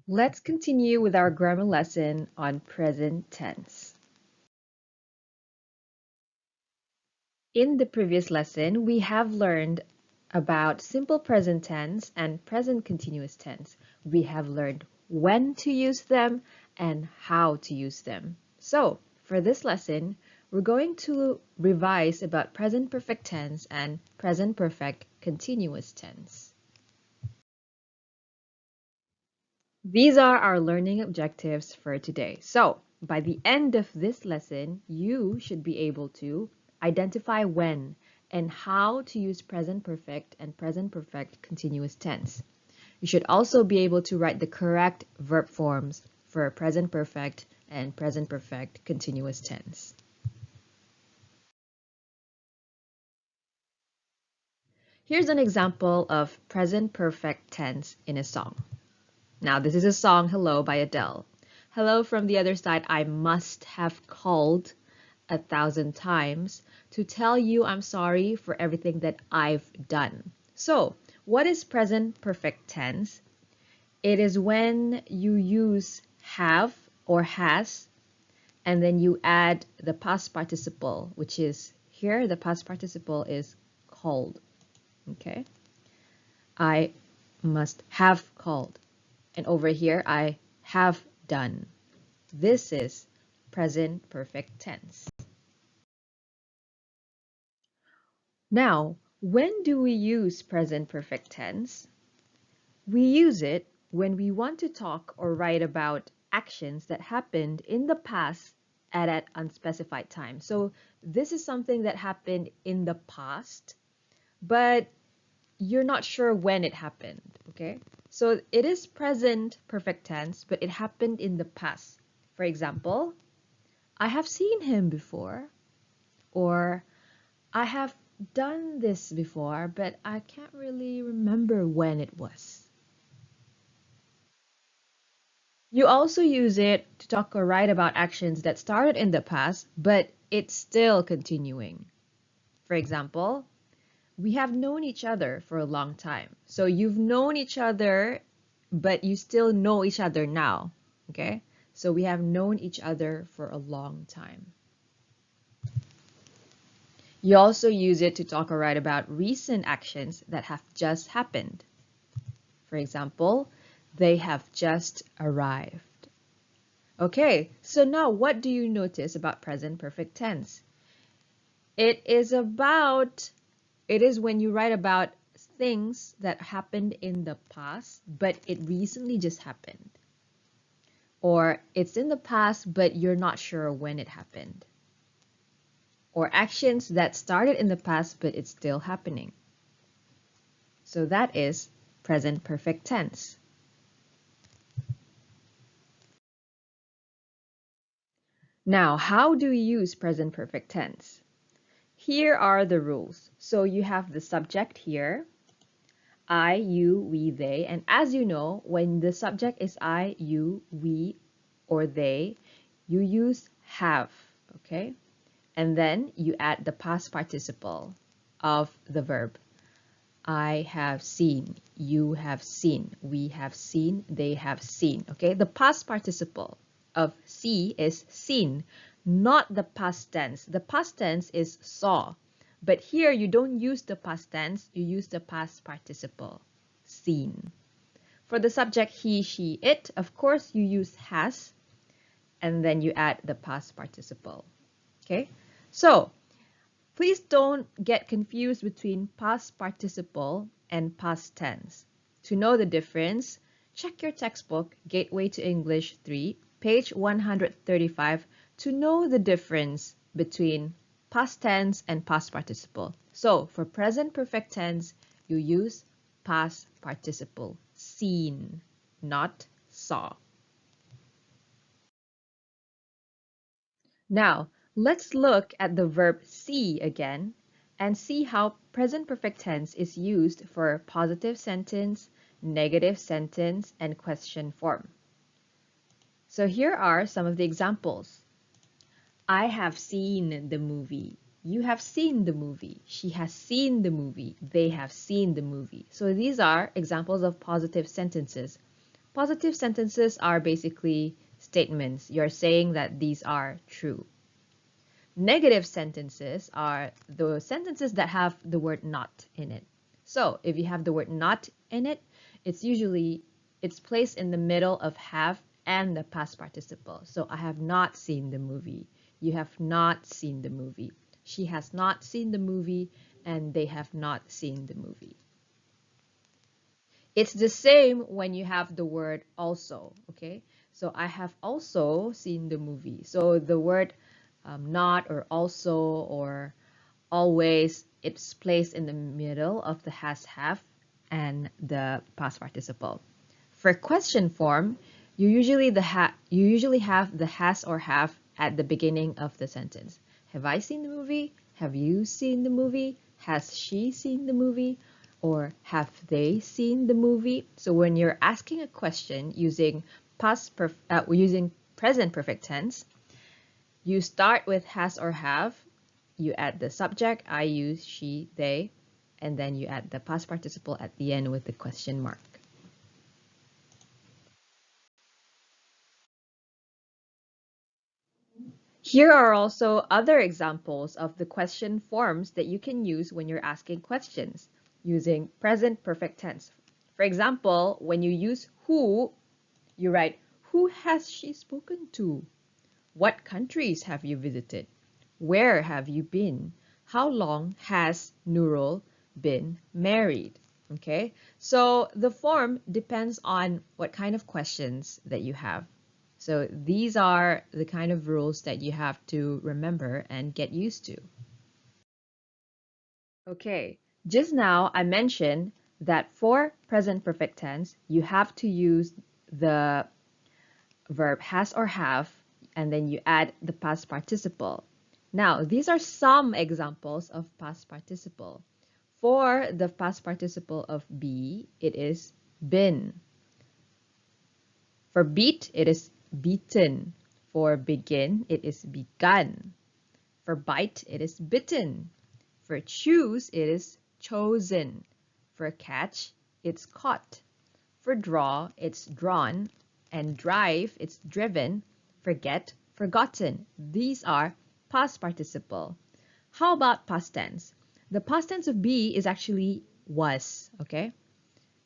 Let's continue with our grammar lesson on present tense. In the previous lesson, we have learned about simple present tense and present continuous tense. We have learned when to use them and how to use them. So, for this lesson, we're going to revise about present perfect tense and present perfect continuous tense. These are our learning objectives for today. So, by the end of this lesson, you should be able to identify when and how to use present perfect and present perfect continuous tense. You should also be able to write the correct verb forms for present perfect and present perfect continuous tense. Here's an example of present perfect tense in a song. Now, this is a song, Hello, by Adele. Hello from the other side, I must have called 1,000 times to tell you I'm sorry for everything that I've done. So, what is present perfect tense? It is when you use have or has, and then you add the past participle, which is here, the past participle is called. Okay? I must have called. And over here, I have done. This is present perfect tense. Now, when do we use present perfect tense? We use it when we want to talk or write about actions that happened in the past at an unspecified time. So this is something that happened in the past, but you're not sure when it happened, okay? So it is present perfect tense, but it happened in the past. For example, I have seen him before, or I have done this before, but I can't really remember when it was. You also use it to talk or write about actions that started in the past, but it's still continuing. For example, we have known each other for a long time. So you've known each other, but you still know each other now. Okay? So we have known each other for a long time. You also use it to talk or write about recent actions that have just happened. For example, they have just arrived. Okay, so now what do you notice about present perfect tense? It is when you write about things that happened in the past, but it recently just happened. Or it's in the past, but you're not sure when it happened. Or actions that started in the past, but it's still happening. So that is present perfect tense. Now, how do we use present perfect tense? Here are the rules. So you have the subject here, I, you, we, they. And as you know, when the subject is I, you, we, or they, you use have, okay? And then you add the past participle of the verb. I have seen, you have seen, we have seen, they have seen, okay? The past participle of see is seen, not the past tense. The past tense is saw. But here you don't use the past tense, you use the past participle, seen. For the subject he, she, it, of course you use has, and then you add the past participle. Okay? So, please don't get confused between past participle and past tense. To know the difference, check your textbook, Gateway to English 3, page 135, to know the difference between past tense and past participle. So, for present perfect tense, you use past participle, seen, not saw. Now, let's look at the verb see again and see how present perfect tense is used for positive sentence, negative sentence, and question form. So here are some of the examples. I have seen the movie. You have seen the movie. She has seen the movie. They have seen the movie. So these are examples of positive sentences. Positive sentences are basically statements. You're saying that these are true. Negative sentences are the sentences that have the word not in it. So if you have the word not in it, it's placed in the middle of have and the past participle. So I have not seen the movie. You have not seen the movie. She has not seen the movie, and they have not seen the movie. It's the same when you have the word also, okay? So I have also seen the movie. So the word not or also or always, it's placed in the middle of the has have and the past participle. For question form, you usually have the has or have at the beginning of the sentence. Have I seen the movie? Have you seen the movie? Has she seen the movie? Or have they seen the movie? So when you're asking a question using using present perfect tense, you start with has or have, you add the subject, I, you, she, they, and then you add the past participle at the end with the question mark. Here are also other examples of the question forms that you can use when you're asking questions using present perfect tense. For example, when you use who, you write, who has she spoken to? What countries have you visited? Where have you been? How long has Nurul been married? Okay, so the form depends on what kind of questions that you have. So these are the kind of rules that you have to remember and get used to. Okay, just now I mentioned that for present perfect tense, you have to use the verb has or have, and then you add the past participle. Now, these are some examples of past participle. For the past participle of be, it is been. For beat, it is beaten. For begin, it is begun. For bite, it is bitten. For choose, it is chosen. For catch, it's caught. For draw, it's drawn. And drive, it's driven. Forget, forgotten. These are past participle. How about past tense? The past tense of be is actually was, okay?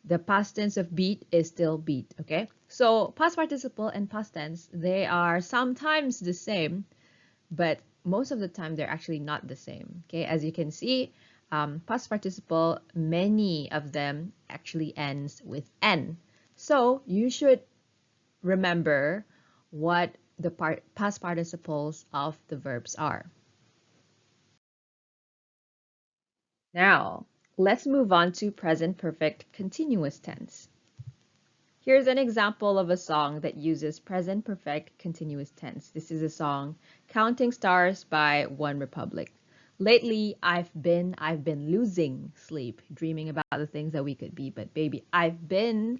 The past tense of beat is still beat, okay? So past participle and past tense, they are sometimes the same, but most of the time they're actually not the same, okay? As you can see, past participle, many of them actually ends with N. So you should remember what the past participles of the verbs are. Now, let's move on to present perfect continuous tense. Here's an example of a song that uses present perfect continuous tense. This is a song, Counting Stars by One Republic. Lately, I've been losing sleep, dreaming about the things that we could be. But baby, I've been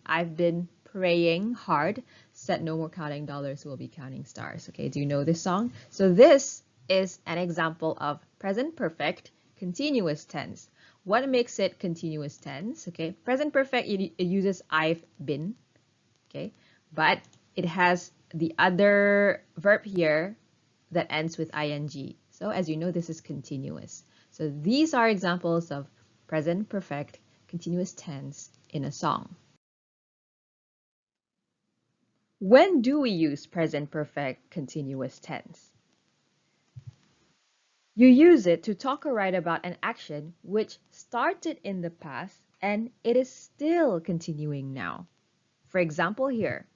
praying hard. Said no more counting dollars, we'll be counting stars. Okay, do you know this song? So this is an example of present perfect continuous tense. What makes it continuous tense? Okay, present perfect, it uses I've been. Okay, but it has the other verb here that ends with ing. So as you know, this is continuous. So these are examples of present perfect continuous tense in a song. When do we use present perfect continuous tense? You use it to talk or write about an action which started in the past and it is still continuing now. For example here,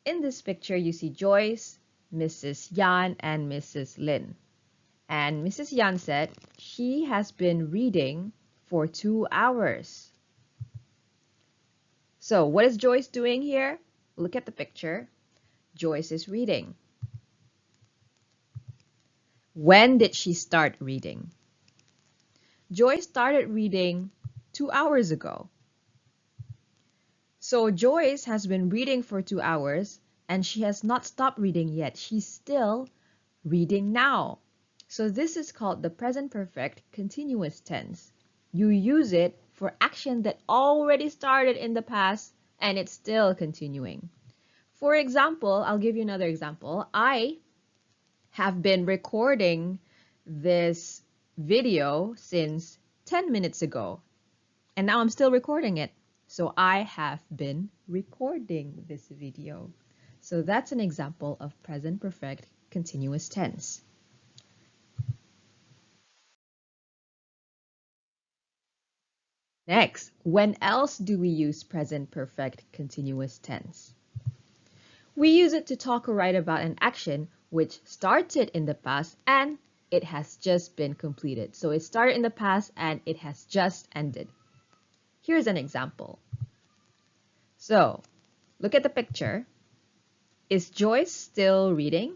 in this picture you see Joyce, Mrs. Yan, and Mrs. Lin. And Mrs. Yan said she has been reading for 2 hours. So what is Joyce doing here? Look at the picture. Joyce is reading. When did she start reading? Joyce started reading 2 hours ago. So Joyce has been reading for 2 hours and she has not stopped reading yet. She's still reading now. So this is called the present perfect continuous tense. You use it for action that already started in the past and it's still continuing. For example, I'll give you another example. I have been recording this video since 10 minutes ago, and now I'm still recording it. So I have been recording this video. So that's an example of present perfect continuous tense. Next, when else do we use present perfect continuous tense? We use it to talk or write about an action which started in the past and it has just been completed. So it started in the past and it has just ended. Here's an example. So look at the picture. Is Joyce still reading?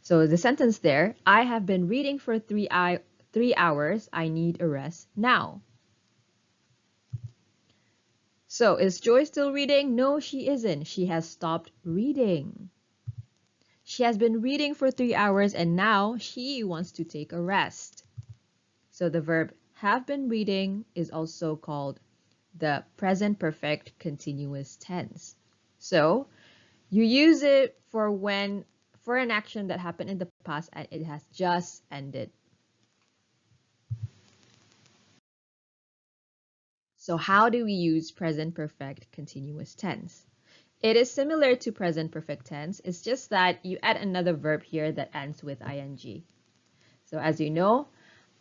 So the sentence there, I have been reading for 3 hours. I need a rest now. So is Joy still reading? No, she isn't. She has stopped reading. She has been reading for 3 hours and now she wants to take a rest. So the verb have been reading is also called the present perfect continuous tense. So you use it for an action that happened in the past and it has just ended. So how do we use present perfect continuous tense? It is similar to present perfect tense. It's just that you add another verb here that ends with ing. So as you know,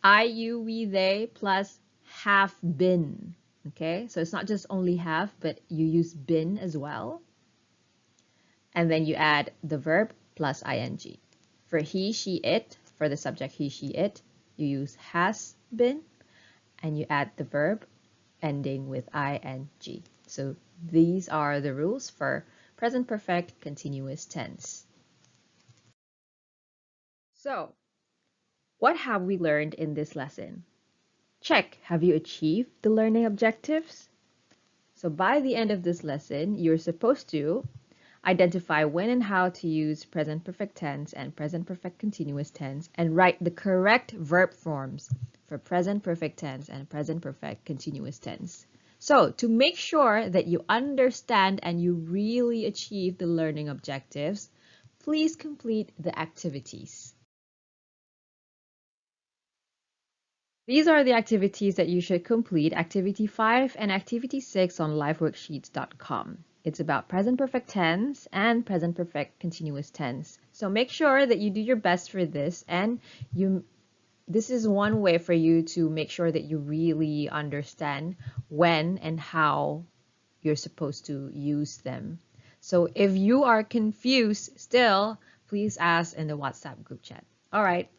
I, you, we, they plus have been. Okay, so it's not just only have, but you use been as well. And then you add the verb plus ing. For he, she, it, for the subject he, she, it, you use has been, and you add the verb ending with ing. So these are the rules for present perfect continuous tense. So what have we learned in this lesson? Check, have you achieved the learning objectives? So by the end of this lesson, you're supposed to identify when and how to use present perfect tense and present perfect continuous tense and write the correct verb forms for present perfect tense and present perfect continuous tense. So to make sure that you understand and you really achieve the learning objectives, please complete the activities. These are the activities that you should complete, Activity 5 and Activity 6 on liveworksheets.com. It's about present perfect tense and present perfect continuous tense. So make sure that you do your best for this, and this is one way for you to make sure that you really understand when and how you're supposed to use them. So if you are confused still, please ask in the WhatsApp group chat. All right.